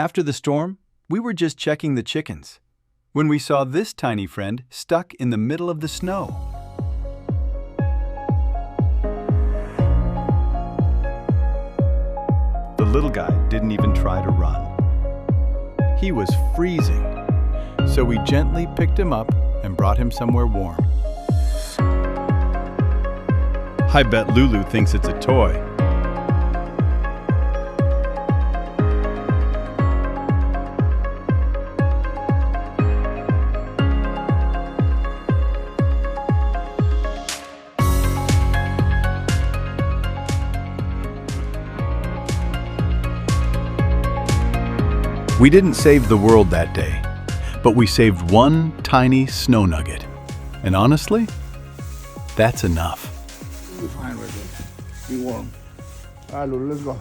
After the storm, we were just checking the chickens when we saw this tiny friend stuck in the middle of the snow. The little guy didn't even try to run. He was freezing, so we gently picked him up and brought him somewhere warm. I bet Lulu thinks it's a toy. We didn't save the world that day, but we saved one tiny snow nugget. And honestly, that's enough. We're fine right there. Be warm. All right, Lulu, let's go.